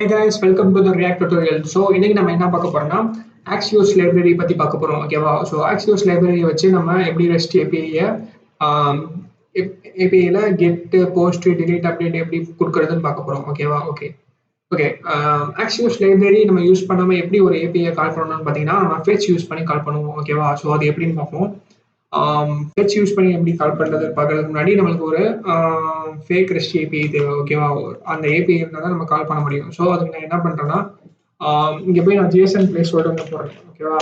Hey guys, welcome to the React tutorial. So இன்னைக்கு நம்ம என்ன பார்க்க போறோம்னா Axios library பத்தி பார்க்க போறோம். ஓகேவா? ஸோ Axios library வச்சு நம்ம எப்படி REST API APIல get post delete update எப்படி கொடுக்கறதுன்னு பார்க்க போறோம். ஓகேவா? ஓகே. Axios library நம்ம யூஸ் பண்ணாம எப்படி ஒரு API கால் பண்ணணும்னு பார்த்தீங்கன்னா நம்ம fetch யூஸ் பண்ணி கால் பண்ணுவோம். ஓகேவா? ஸோ அது எப்படின்னு பார்ப்போம். fetch யூஸ் பண்ணி எப்படி கால் பண்ணுறது பார்க்கறதுக்கு முன்னாடி நம்மளுக்கு ஒரு ஃபேக் ரெஸ்ட் ஏபிஐ தேவை. ஓகேவா? அந்த ஏபிஐ இருந்தால் தான் நம்ம கால் பண்ண முடியும். ஸோ அதுக்கு நான் என்ன பண்ணுறேன்னா இங்கே போய் நான் ஜேசன் பிளேஸ் ஹோல்டர்னு போடுறேன். ஓகேவா?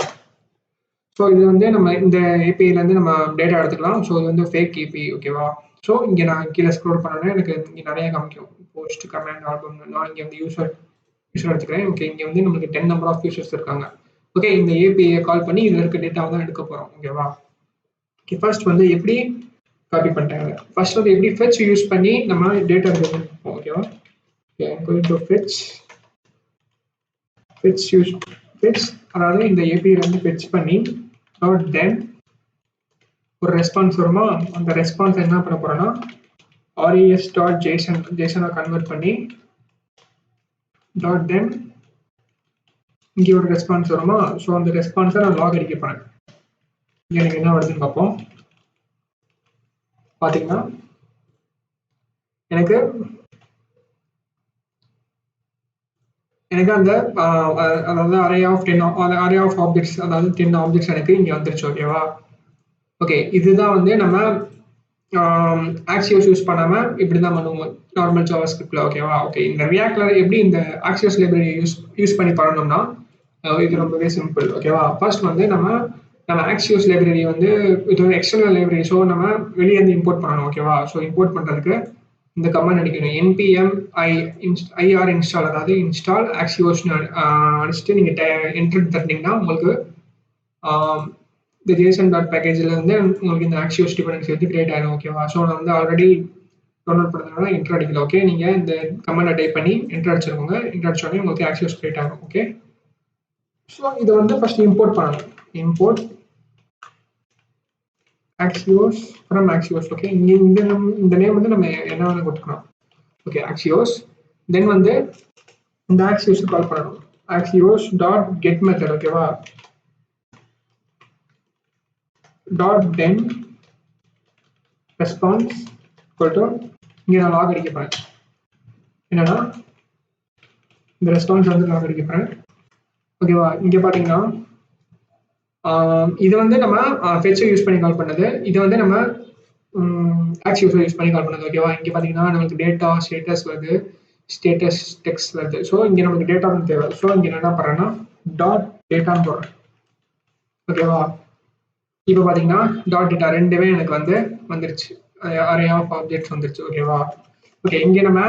ஸோ இது வந்து நம்ம இந்த ஏபிஐலேருந்து நம்ம டேட்டா எடுத்துக்கலாம். ஸோ இது வந்து ஃபேக் ஏபிஐ. ஓகேவா? ஸோ இங்கே நான் கீழே ஸ்க்ரோல் பண்ணோன்னா எனக்கு இங்கே நிறைய காமிக்கும். Post comment album. நான் இங்கே வந்து யூஸர் எடுத்துக்கிறேன். ஓகே, இங்கே வந்து நம்மளுக்கு 10 நம்பர் ஆஃப் யூசர்ஸ் இருக்காங்க. ஓகே, இந்த ஏபிஐயை கால் பண்ணி இதில் இருக்க டேட்டாவை தான் எடுக்க போகிறோம். ஓகேவா? ஃபர்ஸ்ட் வந்து எப்படி காப்பி பண்ணிட்டாங்க. ஃபர்ஸ்ட் வந்து எப்படி ஃபெட்ச் யூஸ் பண்ணி நம்ம டேட்டா எடுப்போம். ஓகேவா? ஃபெட்ச் அதாவது இந்த ஏபிஐல இருந்து ஃபெட்ச் பண்ணி தென் ஒரு ரெஸ்பான்ஸ் வருமா, அந்த ரெஸ்பான்ஸ் என்ன பண்ண போறோம்னா res.json கன்வெர்ட் பண்ணி தென் இங்கே ஒரு ரெஸ்பான்ஸ் வருமா. ஸோ அந்த ரெஸ்பான்ஸை நான் லாக் அடிக்க போறேன். இங்கே எனக்கு என்ன வருதுன்னு பார்ப்போம். பார்த்தீங்கன்னா எனக்கு அந்த அதாவது அரே ஆஃப் ஆப்ஜெக்ட்ஸ், அதாவது 10 ஆப்ஜெக்ட்ஸ் எனக்கு இங்கே வந்துருச்சு. ஓகேவா? ஓகே, இதுதான் வந்து நம்ம Axios யூஸ் பண்ணாமல் இப்படி தான் பண்ணுவோம் நார்மல் ஜாவாஸ்கிரிப்ட்ல. ஓகேவா? ஓகே, இந்த ரியாக்ட்ல எப்படி இந்த Axios லைப்ரரி யூஸ் பண்ணி பண்ணணும்னா இது ரொம்பவே சிம்பிள். ஓகேவா? ஃபர்ஸ்ட் வந்து நம்ம Axios லைப்ரரி வந்து இது ஒரு எக்ஸ்டர்னல் லைப்ரரி. ஸோ நம்ம வெளியே இருந்து இம்போர்ட் பண்ணணும். ஓகேவா? ஸோ இம்போர்ட் பண்ணுறதுக்கு இந்த கமாண்ட் அடிக்கணும். npm ir install, அதாவது இன்ஸ்டால் Axios அடிச்சுட்டு நீங்கள் என்டர் தட்டினீங்கன்னா உங்களுக்கு இந்த json.package இருந்து உங்களுக்கு இந்த Axios டிபெண்டன்சி வந்து கிரியேட் ஆகிடும். ஓகேவா? ஸோ நான் வந்து ஆல்ரெடி டவுன்லோட் பண்ணுறதுனால என்டர் அடிக்கல. ஓகே, நீங்கள் இந்த கமாண்டை டைப் பண்ணி என்டர் அடிச்சிருக்கோங்க. என்டர் அடிச்சோடனே உங்களுக்கு Axios கிரியேட் ஆகும். ஓகே, ஸோ இதை வந்து ஃபர்ஸ்ட் இம்போர்ட் பண்ணணும். Import Axios from Axios. Okay, இங்கே இந்த நேம் வந்து நம்ம என்ன வேணும் கொடுத்துக்கலாம். Okay, Axios. தென் வந்து இந்த Axios கால் பண்ணணும். Axios.get method. ஓகேவா? .then ரெஸ்பான்ஸ் இங்கே நான் லாக் அடிக்க போறேன். என்னன்னா இந்த ரெஸ்பான்ஸ் வந்து லாக் அடிக்க போறேன். ஓகேவா? இங்கே பார்த்தீங்கன்னா இது வந்து நம்ம ஃபெட்ச் யூஸ் பண்ணி கால் பண்ணது. இது வந்து நம்ம Axios யூஸ் பண்ணி கால் பண்ணது. ஓகேவா? இங்கே பார்த்தீங்கன்னா நமக்கு டேட்டா ஸ்டேட்டஸ் வருது, ஸ்டேட்டஸ் டெக்ஸ்ட் வருது. ஸோ இங்கே நமக்கு டேட்டா வந்து தேவை. ஸோ இங்கே என்ன பண்ணுறேன்னா .dataன்னு போடுறேன். ஓகேவா? இப்போ பார்த்தீங்கன்னா .data ரெண்டுமே எனக்கு வந்து வந்துருச்சு. அரே ஆஃப் ஆப்ஜெக்ட்ஸ் வந்துருச்சு. ஓகேவா? ஓகே, இங்கே நம்ம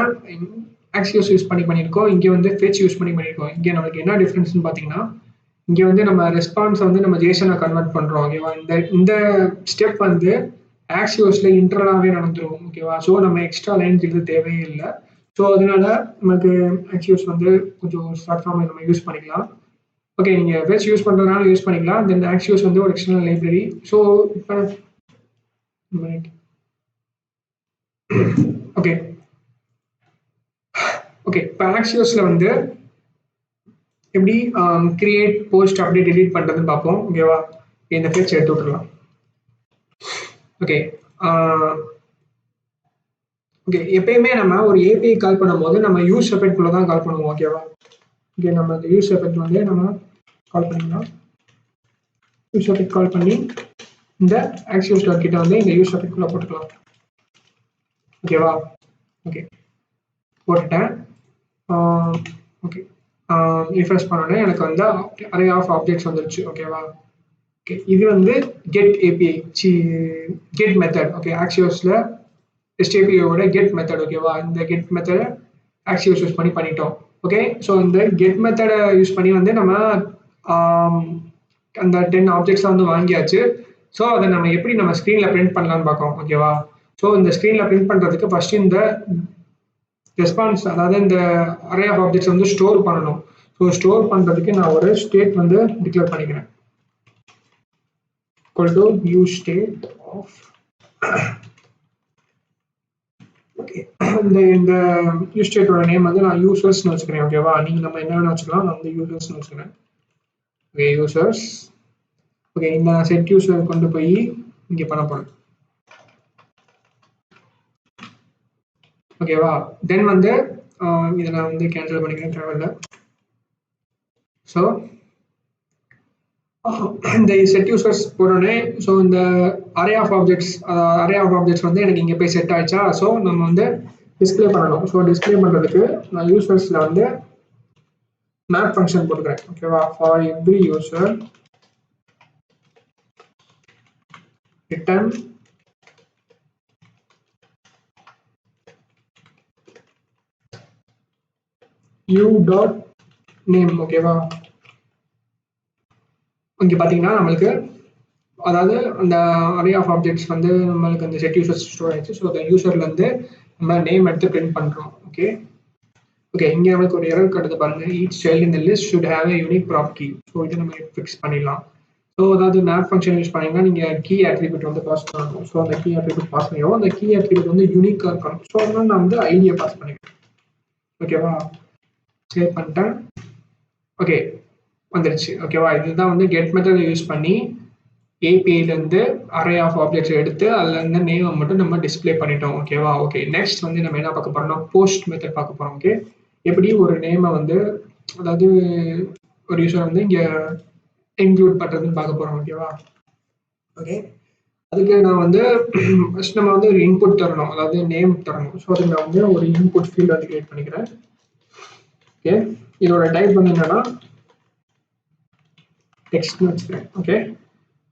Axios யூஸ் பண்ணியிருக்கோம். இங்கே வந்து ஃபெட்ச் யூஸ் பண்ணியிருக்கோம். இங்கே நமக்கு என்ன டிஃப்ரென்ஸ்னு பார்த்தீங்கன்னா இங்கே வந்து நம்ம ரெஸ்பான்ஸை வந்து நம்ம ஜேசனை கன்வெர்ட் பண்ணுறோம். ஓகேவா? இந்த ஸ்டெப் வந்து Axiosல இன்டர்னலாகவே நடந்துரும். ஓகேவா? ஸோ நம்ம எக்ஸ்ட்ரா லைன்ஸ் இது தேவையே இல்லை. ஸோ அதனால நமக்கு Axios வந்து கொஞ்சம் ஷார்ட் ஃபார்ம் நம்ம யூஸ் பண்ணிக்கலாம். ஓகே, நீங்கள் ஃபெட்ச் யூஸ் பண்ணுறதுனால யூஸ் பண்ணிக்கலாம். தென் Axios வந்து ஒரு எக்ஸ்டர்னல் லைப்ரரி. ஸோ இப்போ ஓகே இப்போ Axiosல வந்து எப்படி கிரியேட் போஸ்ட் அப்டேட் டெலீட் பண்ணுறதுன்னு பார்ப்போம். ஓகேவா? இந்த ஃபெட்ச் எடுத்து விட்டுருலாம். ஓகே, எப்பயுமே நம்ம ஒரு ஏபிஐ கால் பண்ணும்போது நம்ம யூஸ் எஃபெக்ட்குள்ள தான் கால் பண்ணுவோம். ஓகேவா? ஓகே, நம்ம இந்த யூஸ் எஃபெக்ட் வந்து நம்ம கால் பண்ணிக்கலாம். யூஸ் எஃபெக்ட் கால் பண்ணி இந்த Axios கிட்ட வந்து இந்த யூஸ் எஃபெக்ட்குள்ள போட்டுக்கலாம். ஓகேவா? ஓகே, போட்டுட்டேன். ஓகே, ரிஃப்ரெஷ் பண்ணோன்னே எனக்கு வந்து அரே ஆஃப் ஆப்ஜெக்ட்ஸ் வந்துருச்சு. ஓகேவா? ஓகே, இது வந்து get API get method. Okay, Axiosல REST APIயோட கெட் மெத்தட். ஓகேவா? இந்த கெட் மெத்தடை Axios யூஸ் பண்ணி பண்ணிட்டோம். ஓகே, ஸோ இந்த கெட் மெத்தடை யூஸ் பண்ணி வந்து நம்ம அந்த 10 ஆப்ஜெக்ட்ஸை வந்து வாங்கியாச்சு. ஸோ அதை நம்ம எப்படி நம்ம ஸ்க்ரீனில் பிரிண்ட் பண்ணலான்னு பார்க்கோம். ஓகேவா? ஸோ இந்த ஸ்க்ரீனில் பிரிண்ட் பண்ணுறதுக்கு ஃபர்ஸ்ட் இந்த ரெஸ்பான்ஸ், அதாவது இந்த அரே ஆஃப் ஆப்ஜெக்ட்ஸ் வந்து ஸ்டோர் பண்ணணும். ஸோ ஸ்டோர் பண்ணுறதுக்கு நான் ஒரு ஸ்டேட் வந்து டிக்ளேர் பண்ணிக்கிறேன். Use state of okay. இந்த யூஸ் ஸ்டேட்டோட நேம் வந்து நான் யூசர்ஸ்னு வச்சுக்கிறேன். ஓகேவா? நீங்க நம்ம என்ன வேணா வச்சுக்கலாம். நான் வந்து யூசர்ஸ்னு வச்சுக்கிறேன். Okay users. ஓகே இந்த செட் யூசர் கொண்டு போய் இங்க பண்ண போறேன். ஓகேவா? தென் வந்து இதை நான் வந்து கேன்சல் பண்ணிக்கிறேன் தேவையில்ல. ஸோ இந்த செட் யூசர்ஸ் போனோடனே ஸோ இந்த அரே ஆஃப் ஆப்ஜெக்ட்ஸ் வந்து எனக்கு இங்கே போய் செட் ஆயிடுச்சா. ஸோ நம்ம வந்து டிஸ்பிளே பண்ணணும். ஸோ டிஸ்பிளே பண்ணுறதுக்கு நான் யூசர்ஸில் வந்து மேப் ஃபங்க்ஷன் போட்டுக்கிறேன். ஓகேவா? For every user return u dot name. ஓகேவா? இங்கே பார்த்தீங்கன்னா நம்மளுக்கு அதாவது அந்த அரே ஆஃப் ஆப்ஜெக்ட்ஸ் வந்து நம்மளுக்கு அந்த செட் யூசர்ஸ் ஸ்டோர் ஆயிடுச்சு. ஸோ அந்த யூசர்லேருந்து நம்ம நேம் எடுத்து பிரிண்ட் பண்ணுறோம். ஓகே ஓகே இங்கே நம்மளுக்கு ஒரு எரர் கட்டுது பாருங்க. ஈச் சைல்டு இந்த list should have a unique prop key. So இதை நம்ம ஃபிக்ஸ் பண்ணிடலாம். ஸோ அதாவது மேப் ஃபங்க்ஷன் யூஸ் பண்ணீங்கன்னா நீங்கள் கீ அட்ரிபியூட் வந்து பாஸ் பண்ணணும். ஸோ அந்த கீ அட்ரிபியூட் பாஸ் பண்ணிடுவோம். அந்த கீ அட்ரிபியூட் வந்து யூனிக்காக இருக்கணும். ஸோ அதனால நான் வந்து ஐடியை பாஸ் பண்ணிக்கிறேன். ஓகேவா? சேவ் பண்ணிட்டேன். ஓகே வந்துருச்சு. ஓகேவா? இதுதான் வந்து கெட் மெத்தட் யூஸ் பண்ணி ஏபிஐலேருந்து அரே ஆஃப் ஆப்ஜெக்ட்ஸ் எடுத்து அதுலேருந்து நேமை மட்டும் நம்ம டிஸ்பிளே பண்ணிட்டோம். ஓகேவா? ஓகே நெக்ஸ்ட் வந்து நம்ம என்ன பார்க்க போறோம்னா போஸ்ட் மெத்தட் பார்க்க போறோம். ஓகே எப்படி ஒரு நேமை வந்து அதாவது ஒரு யூசர் வந்து இங்கே இன்க்ளூட் பண்ணுறதுன்னு பார்க்க போறோம். ஓகேவா? ஓகே அதுக்கு நான் வந்து ஃபர்ஸ்ட் நம்ம வந்து ஒரு இன்புட் தரணும். அதாவது நேம் தரணும். ஸோ அதுக்கு நான் வந்து ஒரு இன்புட் ஃபீல்ட் வந்து கிரியேட் பண்ணிக்கிறேன். ஓகே இதோட டைப் வந்து என்னன்னா டெக்ஸ்ட்னு வச்சுக்கிறேன். ஓகே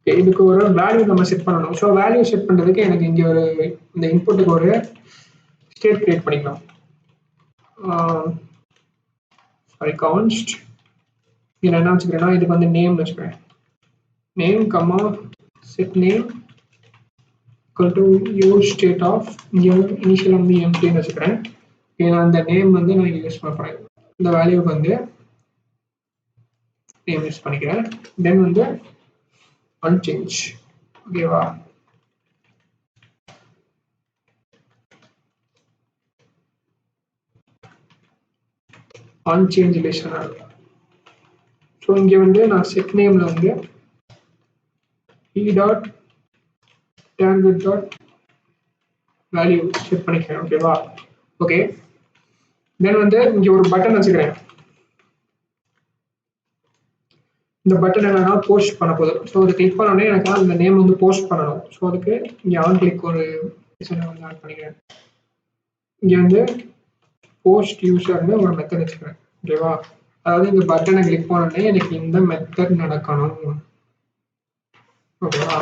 இதுக்கு ஒரு வேல்யூ நம்ம செட் பண்ணணும். ஸோ வேல்யூ செட் பண்ணுறதுக்கு எனக்கு இங்கே ஒரு இந்த இன்புட்டுக்கு ஒரு ஸ்டேட் கிரியேட் பண்ணிக்கலாம். சாரி கான்ஸ்ட் இதில் என்ன வச்சுக்கிறேன்னா இதுக்கு வந்து நேம் வச்சுக்கிறேன். Name comma set name equal to use state of இங்கே இனிஷியல் வந்து எம்டின்னு வச்சுக்கிறேன். இதில் அந்த நேம் வந்து நான் இங்கே யூஸ் பண்ண போகிறேன். இந்த வேல்யூக்கு வந்து நேம் யூஸ் பண்ணிக்கிறேன். தென் வந்து அன்சேஞ்ச். ஓகேவா? Unchanged relational. ஸோ இங்கே வந்து நான் செட் நேமில் வந்து dot target dot value set பண்ணிக்கிறேன். ஓகேவா? ஓகே தென் வந்து இங்கே ஒரு பட்டன் வச்சுக்கிறேன். இந்த பட்டன் என்னன்னா போஸ்ட் பண்ண போகுது. ஸோ அதை கிளிக் பண்ணோடனே எனக்கு அந்த நேம் வந்து போஸ்ட் பண்ணணும். ஸோ அதுக்கு இங்கே ஆன் கிளிக் ஒரு வந்து ஆட் பண்ணிக்கிறேன். இங்கே வந்து போஸ்ட் யூசர்னு ஒரு மெத்தட் வச்சுக்கிறேன். ஓகேவா? அதாவது இந்த பட்டனை கிளிக் பண்ணோடனே எனக்கு இந்த மெத்தட் நடக்கணும். ஓகேவா?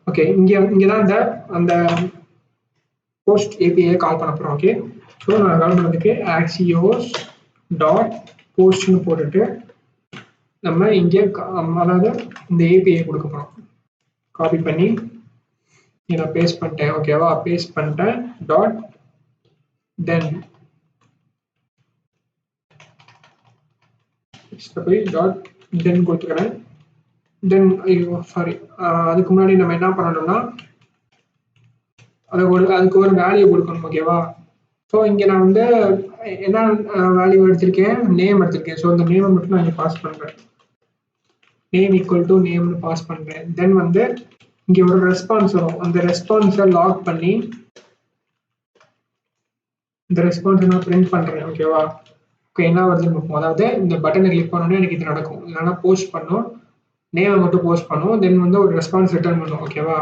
ஓகே இங்கே தான் அந்த போஸ்ட் ஏபிஐ கால் பண்ண போகிறோம். ஓகே ஸோ நான் கால் பண்ணுறதுக்கு ஆக்சியோஸ் டாட் போஸ்ட்னு போட்டுட்டு நம்ம இங்கே அதாவது இந்த ஏபிஐ கொடுக்க போகிறோம். காப்பி பண்ணி நான் பேஸ்ட் பண்ணிட்டேன். ஓகேவா? பேஸ்ட் பண்ணிட்டேன். டாட் தென் போய் டாட் தென் கொடுத்துக்கிறேன். தென் ஐயோ சாரி அதுக்கு முன்னாடி நம்ம என்ன பண்ணணும்னா அதுக்கு ஒரு வேல்யூ கொடுக்கணும். ஓகேவா? ஸோ இங்கே நான் வந்து என்ன வேல்யூ எடுத்திருக்கேன்? நேம் எடுத்திருக்கேன். ஸோ இந்த நேமை மட்டும் நான் இங்கே பாஸ் பண்ணுறேன். நேம் ஈக்குவல் டு நேம்னு பாஸ் பண்ணுறேன். தென் வந்து இங்கே ஒரு ரெஸ்பான்ஸ் வரும். அந்த ரெஸ்பான்ஸை லாக் பண்ணி இந்த ரெஸ்பான்ஸை நான் பிரிண்ட் பண்ணுறேன். ஓகேவா? ஓகே என்ன வருதுன்னு பார்ப்போம். அதாவது இந்த பட்டனை கிளிக் பண்ணோன்னே எனக்கு இது நடக்கும். இல்லைன்னா போஸ்ட் பண்ணும், நேமை மட்டும் போஸ்ட் பண்ணும், தென் வந்து ஒரு ரெஸ்பான்ஸ் ரிட்டர்ன் பண்ணும். ஓகேவா?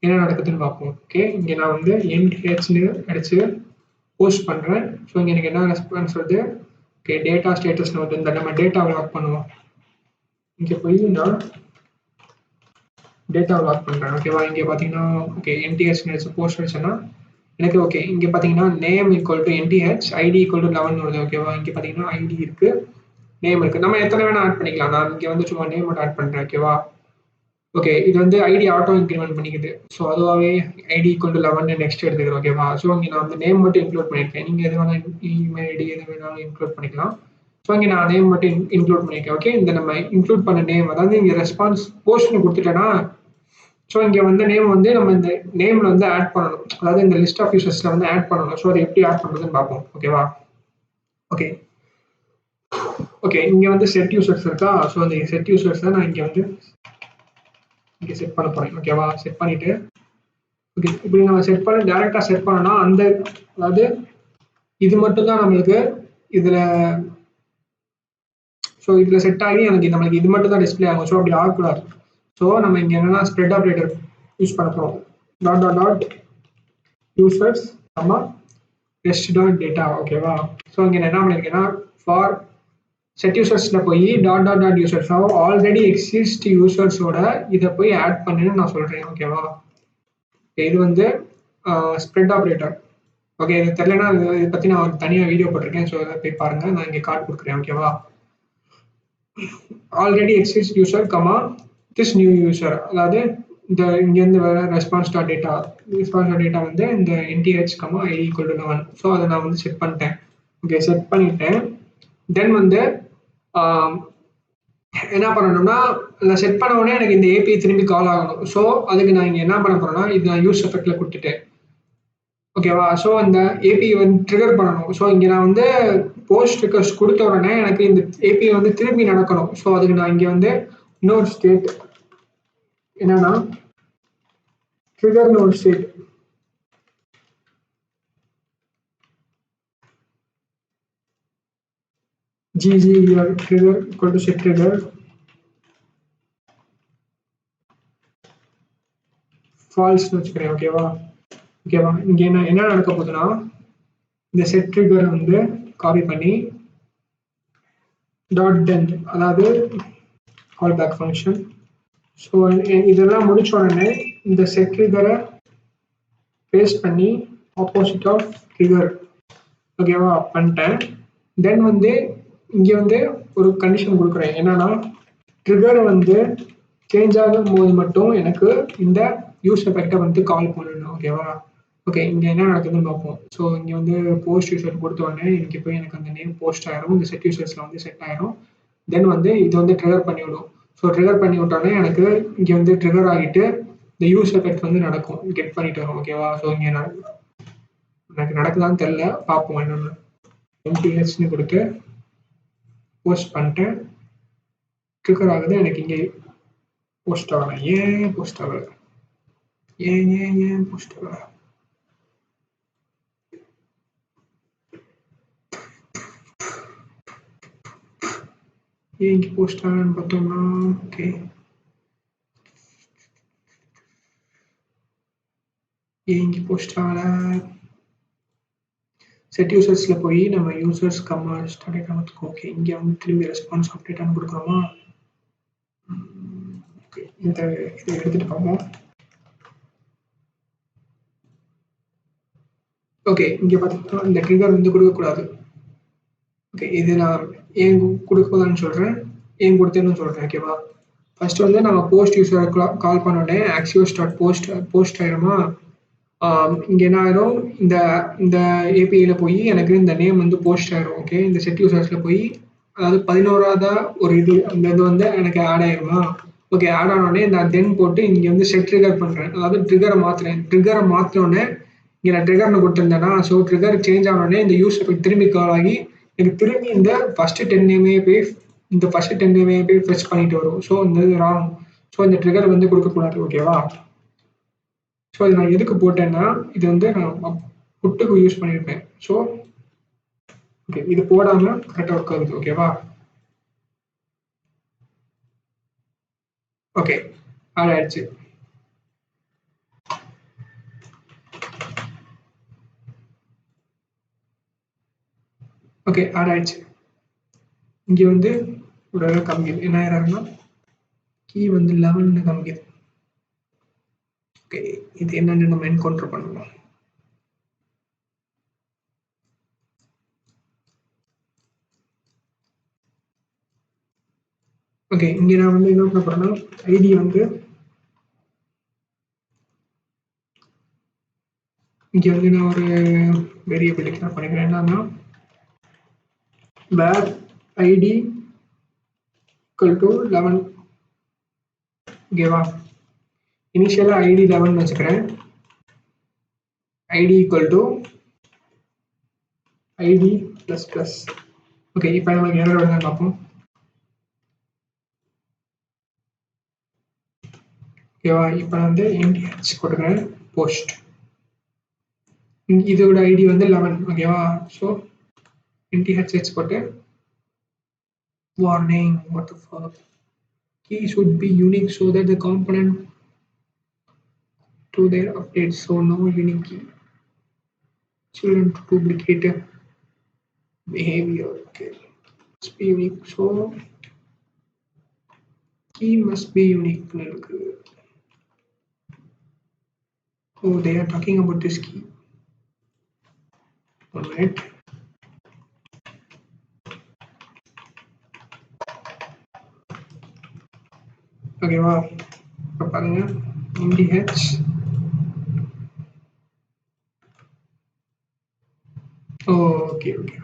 என்ன நடக்குதுன்னு பார்ப்போம். ஓகே இங்கே நான் வந்து என்ஹெச்னு அடிச்சு போஸ்ட் பண்ணுறேன். ஸோ இங்கே எனக்கு என்ன ரெஸ்பான்ஸ் வருது? ஓகே டேட்டா ஸ்டேட்டஸ்னு வருது. இந்த நம்ம டேட்டாவை லாக் பண்ணுவோம். இங்கே போய் நான் டேட்டாவை லாக் பண்ணுறேன். ஓகேவா? இங்கே பார்த்தீங்கன்னா ஓகே என்டிஹெச் போஸ்ட் அடிச்சேன்னா எனக்கு ஓகே இங்கே பார்த்தீங்கன்னா name equal to nth ID equal to 11 வருது. ஓகேவா? இங்கே பார்த்தீங்கன்னா ஐடி இருக்கு, நேம் இருக்கு. நம்ம எத்தனை வேணா ஆட் பண்ணிக்கலாம். நான் இங்கே வந்து சும்மா நேம் மட்டும் ஆட் பண்ணுறேன். ஓகேவா? ஓகே இது வந்து ஐடி ஆட்டோ இன்க்ரிமெண்ட் பண்ணிக்குது. ஸோ அதுவாகவே ஐடி ஈக்குவல் டு 11 நெக்ஸ்ட் எடுத்துக்கிறேன். ஓகேவா? ஸோ இங்கே நான் வந்து நேம் மட்டும் இன்க்ளூட் பண்ணியிருக்கேன். நீங்கள் எது வேணாலும் இமெயில் ஐடி எது வேணாலும் இன்க்ளூட் பண்ணிக்கலாம். ஸோ இங்கே நான் நேம் மட்டும் இன்க்ளூட் பண்ணியிருக்கேன். ஓகே, இந்த நம்ம இன்க்ளூட் பண்ண நேம், அதாவது இங்கே ரெஸ்பான்ஸ் போஸ்ட்னு கொடுத்துட்டேன்னா, ஸோ இங்கே வந்து நேம் வந்து நம்ம இந்த நேமில் வந்து ஆட் பண்ணணும். அதாவது இந்த லிஸ்ட் ஆஃப் யூசர்ஸில் வந்து ஆட் பண்ணணும். ஸோ அதை எப்படி ஆட் பண்ணுறதுன்னு பார்ப்போம். ஓகேவா? ஓகே ஓகே, இங்கே வந்து செட் யூசர்ஸ் இருக்கா? ஸோ அந்த செட் யூசர்ஸை நான் இங்கே வந்து இங்கே செட் பண்ண போகிறேன். ஓகேவா? செட் பண்ணிவிட்டு ஓகே, இப்படி நம்ம செட் பண்ணி டேரெக்டாக செட் பண்ணோம்னா அந்த அதாவது இது மட்டும் தான் நம்மளுக்கு இதில் ஸோ இதில் செட் ஆகி நம்மளுக்கு இது மட்டும் தான் டிஸ்பிளே ஆகும். ஸோ அப்படி ஆகக்கூடாது. ஸோ நம்ம இங்கே என்னன்னா ஸ்ப்ரெட் ஆப்ரேட்டர் யூஸ் பண்ண போகிறோம். டாட் டாட் டாட் யூசர்ஸ் நம்ம ரெஸ்ட் டாட் டேட்டா. ஓகேவா? ஸோ இங்கே நான் என்ன பண்ணியிருக்கேன்னா ஃபார் செட் யூசர்ஸில் போய் dot dot dot users already exist யூசர்ஸோட இதை போய் ஆட் பண்ணுன்னு நான் சொல்கிறேன். ஓகேவா? இது வந்து ஸ்ப்ரெட் ஆப்ரேட்டர். ஓகே, இது தெரியலனா இதை பற்றி நான் ஒரு தனியாக வீடியோ போட்டிருக்கேன். ஸோ அதை போய் பாருங்கள். நான் இங்கே கார்டு கொடுக்குறேன். ஓகேவா? Already exist user comma this new user, அதாவது இந்த இங்கேருந்து வர ரெஸ்பான்ஸ் டாட் டேட்டா வந்து இந்த nth comma ID equal to 1. So அதை நான் வந்து செட் பண்ணிட்டேன். ஓகே, செட் பண்ணிட்டேன். தென் வந்து என்ன பண்ணணும்னா நான் செட் பண்ண உடனே எனக்கு இந்த ஏபிஐ திரும்பி கால் ஆகணும். ஸோ அதுக்கு நான் இங்கே என்ன பண்ண போறேன்னா இது நான் யூஸ் எஃபெக்ட்ல கொடுத்துட்டேன். ஓகேவா? ஸோ அந்த ஏபிஐ வந்து ட்ரிகர் பண்ணணும். ஸோ இங்கே நான் வந்து போஸ்ட் ரிக்வெஸ்ட் கொடுத்த உடனே எனக்கு இந்த ஏபிஐ வந்து திரும்பி நடக்கணும். ஸோ அதுக்கு நான் இங்கே வந்து இன்னொரு ஸ்டேட் என்னன்னா ட்ரிகர்னு ஒரு state GG trigger equal to set trigger false னு வச்சுக்கிறேன். ஓகேவா? இங்கே என்ன நடக்க போகுதுன்னா இந்த செட் ட்ரிகர் வந்து காப்பி பண்ணி டாட் டென்ட், அதாவது கால் பேக் ஃபங்க்ஷன். ஸோ இதெல்லாம் முடிச்ச உடனே இந்த செட் ட்ரிகரை பேஸ்ட் பண்ணி ஆப்போசிட் ஆஃப் ட்ரிகர் ஓகேவா பண்ணிட்டேன். தென் வந்து இங்கே வந்து ஒரு கண்டிஷன் கொடுக்குறேன். என்னன்னா ட்ரிகர் வந்து சேஞ்ச் ஆகும் போது மட்டும் எனக்கு இந்த யூஸ் எஃபெக்டை வந்து கால் பண்ணணும். ஓகேவா? ஓகே, இங்கே என்ன நடக்குதுன்னு பார்ப்போம். ஸோ இங்கே வந்து போஸ்ட் யூசர் கொடுத்த உடனே இங்கே போய் எனக்கு அந்த நேம் போஸ்ட் ஆயிரும். இந்த செட் யூசர்ஸில் வந்து செட் ஆயிரும். தென் வந்து இது வந்து ட்ரிகர் பண்ணி விடும். ஸோ ட்ரிகர் பண்ணி விட்டோடனே எனக்கு இங்கே வந்து ட்ரிகர் ஆகிட்டு இந்த யூஸ் எஃபெக்ட் வந்து நடக்கும், கெட் பண்ணிட்டு வரும். ஓகேவா? ஸோ இங்கே எனக்கு நடக்குதான்னு தெரில, பார்ப்போம் என்னென்னு. MTHன்னு கொடுத்து போஸ்ட் பண்ணிட்டேன். ட்ரிகர் ஆகுது. எனக்கு இங்கே போஸ்ட் ஆகலை. ஏன் போஸ்ட் ஆகலை? ஏன் போஸ்ட் ஆகலை? ஏன் இங்கே போஸ்ட் ஆகலன்னு பார்த்தோம்னா ஓகே ஏன் இங்கே போஸ்ட் ஆகலை? செட் யூசர்ஸில் போய் நம்ம யூசர்ஸ் கம்மா ஸ்டார்ட் ஆகிறதுக்கு ஓகே இங்கே வந்து திரும்பி ரெஸ்பான்ஸ் அப்டேட்டானு கொடுக்குறோமா? ஓகே, இதை எடுத்துகிட்டு பார்ப்போம். ஓகே, இங்கே பார்த்தீங்கன்னா இந்த ட்ரிகர் வந்து கொடுக்கக்கூடாது. ஓகே, இது நான் ஏன் கொடுக்கக்கூடாதுன்னு சொல்கிறேன், ஏன் கொடுத்தேன்னு சொல்கிறேன். ஓகேவா? ஃபர்ஸ்ட் வந்து நம்ம போஸ்ட் யூசரை கால் பண்ணோடனே ஆக்சியோஸ் டாட் போஸ்ட் ஆயிருமா? இங்கே என்ன ஆயிரும், இந்த ஏபிஐயில் போய் எனக்கு இந்த நேம் வந்து போஸ்ட் ஆயிரும். ஓகே, இந்த செட் யூசர்ஸில் போய் அதாவது 11ஆவதா ஒரு அந்த இது வந்து எனக்கு ஆட் ஆயிருமா? ஓகே, ஆட் ஆனோடனே நான் தென் போட்டு இங்கே வந்து செட் ட்ரிகர் பண்ணுறேன். அதாவது ட்ரிகரை மாற்றுறேன். ட்ரிகரை மாற்றினோடனே இங்கே நான் ட்ரிகர்னு கொடுத்துருந்தேன்னா ஸோ ட்ரிகர் சேஞ்ச் ஆனோடனே இந்த யூஸர் திரும்பி கால் ஆகி எனக்கு திரும்பி இந்த ஃபஸ்ட்டு 10 நேமே போய் ஃபெச் பண்ணிட்டு வரும். ஸோ இந்த இது ராங். ஸோ இந்த ட்ரிகர் வந்து கொடுக்கக்கூடாது. ஓகேவா? ஸோ இது நான் எதுக்கு போட்டேன்னா இது வந்து நான் புட்டுக்கு யூஸ் பண்ணியிருப்பேன். ஸோ ஓகே, இது போடாமல் கரெக்டாக ஒர்க் ஆகுது. ஓகேவா? ஓகே, ஆட் ஆயிடுச்சு. ஓகே, ஆட் ஆயிடுச்சு. இங்கே வந்து ஒரு காமிக்குது. என்ன ஆயிராருன்னா கீ வந்து 11 காமிக்குது. ஓகே, இது என்னன்னு நம்ம என்கவுண்டர் பண்ணலாம். ஓகே, இங்கே நான் வந்து என்ன பண்ண போறேன்னா ஐடி வந்து இங்கே வந்து நான் ஒரு வேரியபிள் டிக்ளேர் பண்ணிக்கிறேன். என்னன்னா வேர் id equal to 11 ஓகேவா. இனிஷியலா id 11 வச்சுக்கிறேன். id equal to id plus plus. Okay, இப்போ நமக்கு எரர் வருதுன்னு பார்ப்போம். ஓகேவா, இப்போ நான் வந்து mth கொடுக்குறேன் போஸ்ட். இதோட ஐடி வந்து 11 ஓகேவா. ஸோ mth போட்டு warning what the fuck key should be unique so that the component to their update, so no unique key children to duplicate behavior. Okay, must be unique, so key must be unique. Oh, they are talking about this key. All right, ஓகேவா. இப்போ பாருங்க mth okay okay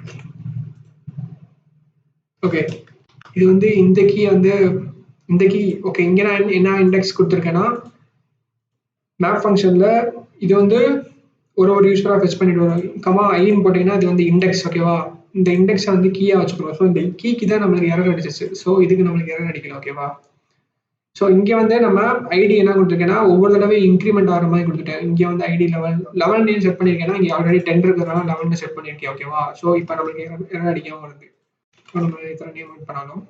okay. இது வந்து இந்த key வந்து இந்த key okay. இங்கே நான் என்ன இண்டெக்ஸ் கொடுத்துருக்கேன்னா மேப் ஃபங்க்ஷனில் இது வந்து ஒரு யூஸராக ஃபெச் பண்ணிட்டு வரும். கமா ஐன்னு போட்டிங்கன்னா இது வந்து இண்டெக்ஸ் ஓகேவா. இந்த இண்டெக்ஸை வந்து கீயாக வச்சுக்கிறோம். ஸோ இந்த கீக்கு தான் நம்மளுக்கு எரர் அடிச்சிச்சு. ஸோ இதுக்கு நம்மளுக்கு எரர் அடிக்கல ஓகேவா. ஸோ இங்கே வந்து நம்ம ஐடி என்ன கொடுத்துருக்கேன்னா ஒவ்வொரு தடவை இன்க்ரிமெண்ட் ஆகிற மாதிரி கொடுத்துட்டேன். இங்கே வந்து ஐடி 11 செட் பண்ணியிருக்கேன்னா இங்கே ஆல்ரெடி 10 இருக்கிறதுனால 11 செட் பண்ணியிருக்கேன் ஓகேவா. ஸோ இப்போ நம்மளுக்கு எரர் அடிக்காமல் வருது. ஸோ நம்ம இத்தனை நேம் பண்ணாலும்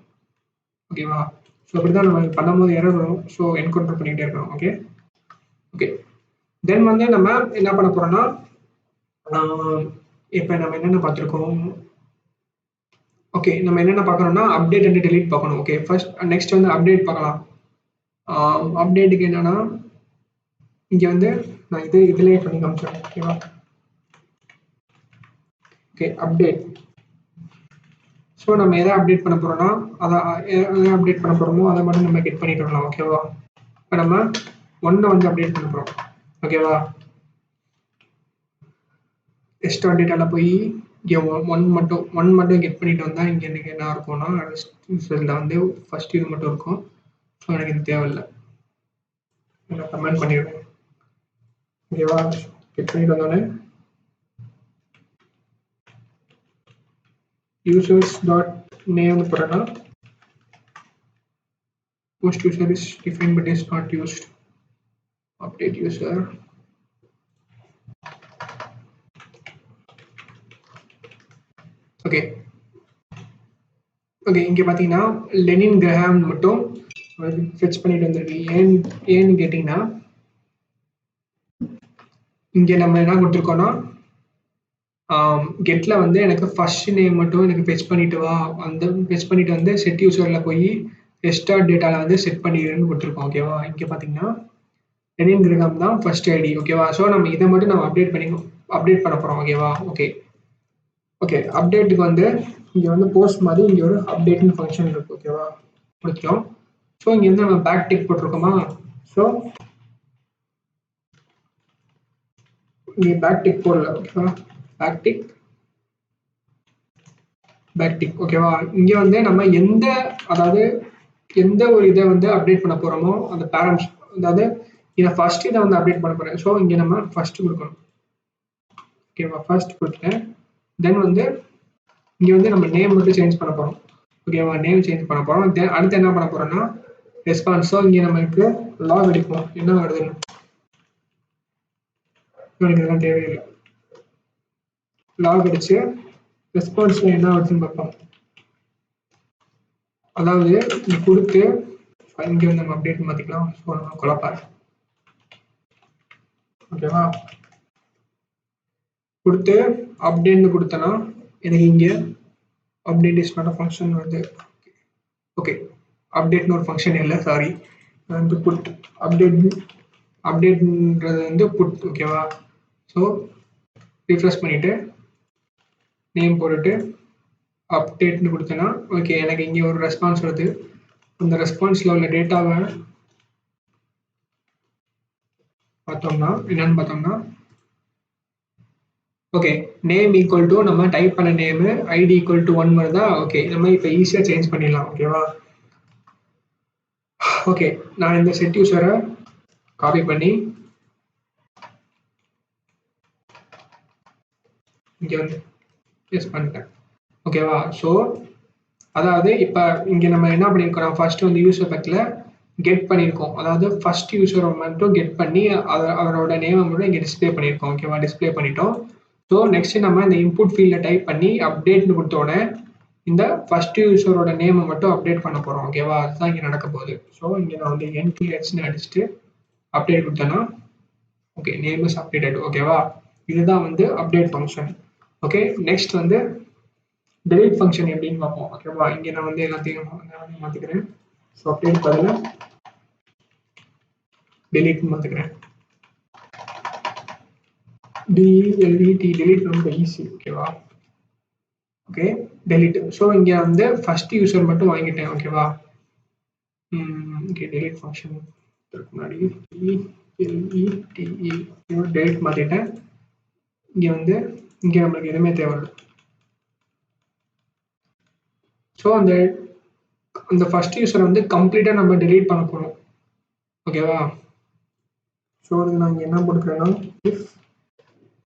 ஓகேவா. ஸோ அப்படி தான் நம்ம பண்ணும்போது எரர் வரும். ஸோ என்கவுண்டர் பண்ணிக்கிட்டே இருக்கணும். Okay okay. தென் வந்து நம்ம என்ன பண்ண போறோம்னா இப்போ நம்ம என்னென்ன பார்த்துருக்கோம். ஓகே, நம்ம என்னென்ன பார்க்கணும்னா அப்டேட் அண்ட் டெலீட் பார்க்கணும். ஓகே, ஃபர்ஸ்ட் நெக்ஸ்ட் வந்து அப்டேட் பார்க்கலாம். அப்டேட்டுக்கு என்னன்னா இங்கே வந்து நான் இதுலேயே பண்ணி காமிச்சிடுறேன் ஓகேவா. Okay, update. ஸோ நம்ம எதை அப்டேட் பண்ண போறோம்னா அதை அப்டேட் பண்ண போறோமோ அதை மட்டும் நம்ம கெட் பண்ணிட்டு வரலாம் ஓகேவா. இப்போ நம்ம 1 வந்து அப்டேட் பண்ண போறோம் ஓகேவா. எக்ஸ்ட்ரா டேட்டால போய் இங்கே ஒன் மட்டும் கெட் பண்ணிட்டு வந்தா இங்கே எனக்கு என்ன இருக்கும்னா ரிசல்ட்ல வந்து ஃபர்ஸ்ட் இது மட்டும் இருக்கும். ஸோ எனக்கு இது தேவையில்லை, நான் கமெண்ட் பண்ணிடுறேன் ஓகேவா. கெட் பண்ணிட்டு வந்தோடனே users dot name போறேன்னா post user is defined but is not used. Update user okay okay. இங்கே பார்த்தீங்கன்னா லெனின் கிரஹாம் மட்டும் ஃபெச் பண்ணிட்டு வந்திருக்கு. ஏன்னு கேட்டிங்கன்னா இங்கே நம்ம என்ன கொடுத்துருக்கோம்னா கெட்ல வந்து எனக்கு ஃபர்ஸ்ட் நேம் மட்டும் எனக்கு ஃபெச் பண்ணிட்டு வா, அந்த ஃபெச் பண்ணிட்டு வந்து செட் யூசரில் போய் எக்ஸ்ட்ரா டேட்டாவில் வந்து செட் பண்ணிடுன்னு கொடுத்துருக்கோம் ஓகேவா. இங்கே பார்த்தீங்கன்னா லெனின் கிரஹாம் தான் ஃபர்ஸ்ட் ஐடி ஓகேவா. ஸோ நம்ம இதை மட்டும் நம்ம அப்டேட் பண்ண போகிறோம் ஓகேவா. Okay okay. அப்டேட்டுக்கு வந்து இங்கே வந்து போஸ்ட் மாதிரி இங்கே ஒரு அப்டேட்டிங் ஃபங்க்ஷன் இருக்கு ஓகேவா. முடிக்கும். ஸோ இங்கே வந்து நம்ம பேக் டிக் போட்டிருக்கோமா. ஸோ இங்கே பேக் டிக் போடல ஓகேவா. பேக் டிக் ஓகேவா. இங்கே வந்து நம்ம எந்த ஒரு இதை வந்து அப்டேட் பண்ண போறோமோ அந்த பேரண்ட்ஸ், அதாவது இதை ஃபர்ஸ்ட் இதை வந்து அப்டேட் பண்ண போறேன். ஸோ இங்கே நம்ம ஃபர்ஸ்ட் கொடுக்கணும் ஓகேவா. ஃபர்ஸ்ட் கொடுத்துட்டேன். தென் வந்து இங்கே வந்து நம்ம நேம் மட்டும் சேஞ்ச் பண்ண போறோம் ஓகேவா. நேம் சேஞ்ச் பண்ண போறோம். தென் அடுத்து என்ன பண்ண போறோம்னா ரெஸ்பான்ஸ். ஸோ இங்கே நம்மளுக்கு லாக் அடிக்கும் என்ன வருதுன்னு. எனக்கு இதெல்லாம் தேவையில்லை. லாக் அடிச்சு ரெஸ்பான்ஸ்ல என்ன வருதுன்னு பார்ப்போம். அதாவது இது கொடுத்து இங்கே வந்து நம்ம அப்டேட் மாற்றிக்கலாம். ஸோ நம்ம குழப்பாரு ஓகேவா. கொடுத்து அப்டேட்னு கொடுத்தனா எனக்கு இங்கே update is not a function வருது. ஓகே, அப்டேட்னு ஒரு ஃபங்க்ஷன் இல்லை, சாரி. வந்து புட் அப்டேட்ன்றது வந்து புட் ஓகேவா. ஸோ ரிஃப்ரெஷ் பண்ணிட்டு நேம் போட்டுட்டு அப்டேட்னு கொடுத்தேன்னா ஓகே எனக்கு இங்கே ஒரு ரெஸ்பான்ஸ் வருது. அந்த ரெஸ்பான்ஸில் உள்ள டேட்டாவை பார்த்தோம்னா என்னன்னு பார்த்தோம்னா ஓகே. நேம் ஈக்குவல் டூ நம்ம டைப் பண்ண நேமு, ஐடி ஈக்குவல் டூ 1 வருதா? ஓகே. நம்ம இப்ப ஈஸியா சேஞ்ச் பண்ணிடலாம். ஓகேவா? ஓகே. நான் இந்த செட் யூசர காப்பி பண்ணி இங்க வந்து பேஸ்ட் பண்ணிட்டேன். ஓகேவா? ஸோ அதாவது இப்ப இங்க நம்ம என்ன பண்ணியிருக்கோம், ஃபர்ஸ்ட் வந்து யூசர் பக்கத்துல கெட் பண்ணியிருக்கோம். அதாவது ஃபர்ஸ்ட் யூசரை மட்டும் கெட் பண்ணி அவரோட நேமை மட்டும் இங்க டிஸ்ப்ளே பண்ணியிருக்கோம். ஓகேவா? டிஸ்ப்ளே பண்ணிட்டோம். ஸோ நெக்ஸ்ட் நம்ம இந்த இன்புட் ஃபீல்ட்ல டைப் பண்ணி அப்டேட்னு கொடுத்தோடனே இந்த ஃபர்ஸ்ட் யூசரோட நேமை மட்டும் அப்டேட் பண்ண போறோம். ஓகேவா? அதுதான் இங்க நடக்க போகுது. ஸோ இங்க நான் வந்து NTHன்னு அடிச்சுட்டு அப்டேட் கொடுத்தேன்னா ஓகே, நேம் இஸ் அப்டேட்டட். ஓகேவா? இதுதான் வந்து அப்டேட் ஃபங்க்ஷன். ஓகே, நெக்ஸ்ட் வந்து delete ஃபங்க்ஷன் எப்படின்னு பார்ப்போம். ஓகேவா? இங்க நான் வந்து எல்லாத்தையும் மாத்திக்கிறேன். ஸோ அப்டேட் பதிலா delete மாத்திக்கிறேன். delete delete ரொம்ப ஈஸி. ஓகேவா? Okay, delete. ஸோ இங்க வந்து ஃபர்ஸ்ட் யூசர் மட்டும் வாங்கிட்டேன். ஓகேவா? ஓகே, delete ஃபங்க்ஷன் முன்னாடி delete மாத்திட்டேன். இங்க வந்து இங்க நம்மளுக்கு எதுவுமே தேவையில்லை. ஸோ அந்த ஃபர்ஸ்ட் யூசரை வந்து கம்ப்ளீட்டா நம்ம delete பண்ண போறோம். ஓகேவா? ஸோ இது நான் இங்க என்ன போட்டுக்கிறேன்னா இஃப்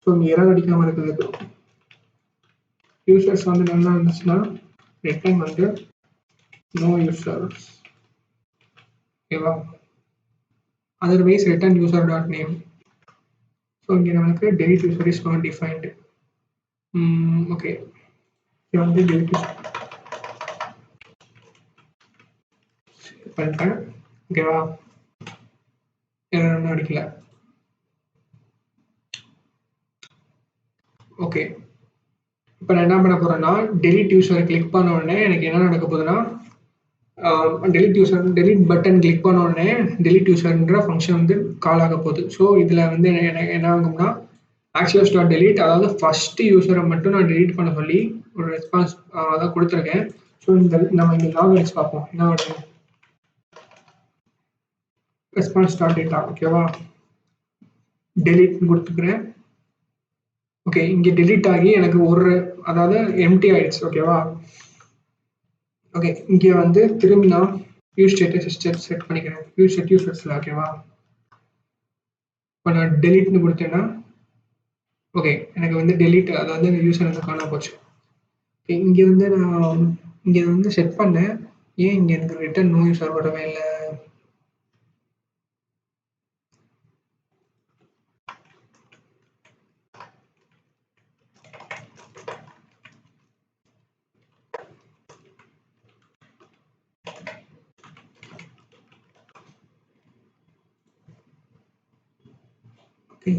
ஸோ இங்க எரர் அடிக்காம இருக்கிறதுக்கு யூசர்ஸ் வந்து என்ன இருந்துச்சுன்னா ரிட்டர்ன் வந்து நோ யூசர்ஸ். ஓகேவா? Otherwise return user dot name. So இங்கே நமக்கு delete user is not defined. Okay, இது வந்து delete user பண்ணிட்டேன். ஓகேவா? எரர் அடிக்கல. ஓகே, இப்போ நான் என்ன பண்ண போறேன்னா delete user கிளிக் பண்ண உடனே எனக்கு என்ன நடக்க போகுதுன்னா delete பட்டன் கிளிக் பண்ண உடனே delete userன்ற ஃபங்க்ஷன் வந்து கால் ஆக போகுது. ஸோ இதில் வந்து என்ன ஆகும்னா ஆக்சுவல்ஸ் டாட் delete, அதாவது ஃபர்ஸ்ட் யூசரை மட்டும் நான் delete பண்ண சொல்லி ஒரு ரெஸ்பான்ஸ் அதான் கொடுத்துருக்கேன். ஸோ இந்த நம்ம இங்கே லாக் அடிச்சு பார்ப்போம் என்ன வருது. Response dot data. ஓகேவா? delete கொடுத்துக்கிறேன். ஓகே, இங்கே delete ஆகி எனக்கு அதாவது எம்டி ஆயிடுச்சு. ஓகேவா? ஓகே, இங்கே வந்து திரும்பி நான் யூஸ் ஸ்டேட்டஸ் செட் பண்ணிக்கிறேன். யூஸ் செட் யூசர்ஸ்ல. ஓகேவா? இப்போ நான் டெலிட்னு கொடுத்தேன்னா ஓகே, எனக்கு வந்து delete, அதாவது இந்த யூசர் வந்து காணாம போச்சு. இங்கே வந்து நான் இங்கே வந்து செட் பண்ணேன். ஏன் இங்கே எனக்கு ரிட்டர்ன் நோ யூசர் வரவே இல்லை?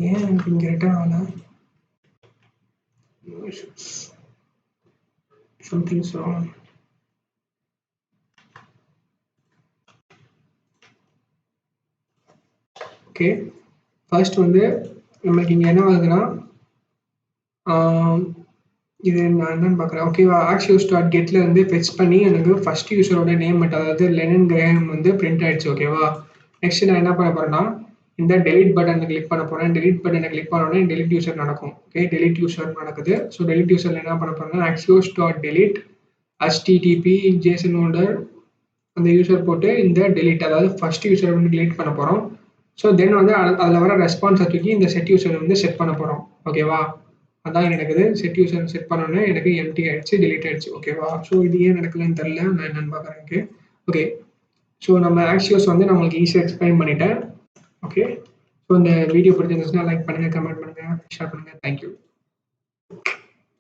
ஏன் எனக்கு இங்கே ரிட்டர்ன் ஆகல? Something's wrong. ஓகே, ஃபர்ஸ்ட் வந்து நம்மளுக்கு இங்கே என்ன ஆகுதுன்னா இது நான் என்னன்னு பார்க்குறேன். ஓகேவா? ஆக்சுவல்ஸ் டாட் கெட்ல வந்து ஃபெச் பண்ணி எனக்கு ஃபர்ஸ்ட் யூசரோட நேம் மட்டும், அதாவது லெனன் கிரேம் வந்து பிரிண்ட் ஆயிடுச்சு. ஓகேவா? நெக்ஸ்ட் நான் என்ன பண்ண போறேன்னா இந்த delete பட்டனை கிளிக் பண்ண போறேன். delete பட்டனை கிளிக் பண்ண உடனே delete யூசர் நடக்கும். ஓகே, delete யூசர் நடக்குது. ஸோ delete யூசர்ல என்ன பண்ண போறேன்னா actuals dot delete http json holder அந்த யூசர் போட்டு இந்த delete, அதாவது ஃபர்ஸ்ட் யூசர் வந்து delete பண்ண போறோம். ஸோ தென் வந்து அதில் வர ரெஸ்பான்ஸை தூக்கி இந்த செட் யூசர் வந்து செட் பண்ண போறோம். ஓகேவா? அதான் நடக்குது. செட் யூசர் செட் பண்ணோன்னே எனக்கு எம்டி ஆயிடுச்சு, delete ஆயிடுச்சு. ஓகேவா? ஸோ இது ஏன் நடக்கலன்னு தெரியல. நான் என்னன்னு பார்க்குறேன். ஓகே, ஸோ நம்ம ஆக்சுவல்ஸ் வந்து நான் உங்களுக்கு ஈஸியாக எக்ஸ்பிளைன் பண்ணிட்டேன். ஓகே, ஸோ இந்த வீடியோ பிடிச்சிருந்துச்சுன்னா லைக் பண்ணுங்க, கமெண்ட் பண்ணுங்க, ஷேர் பண்ணுங்க. தேங்க்யூ.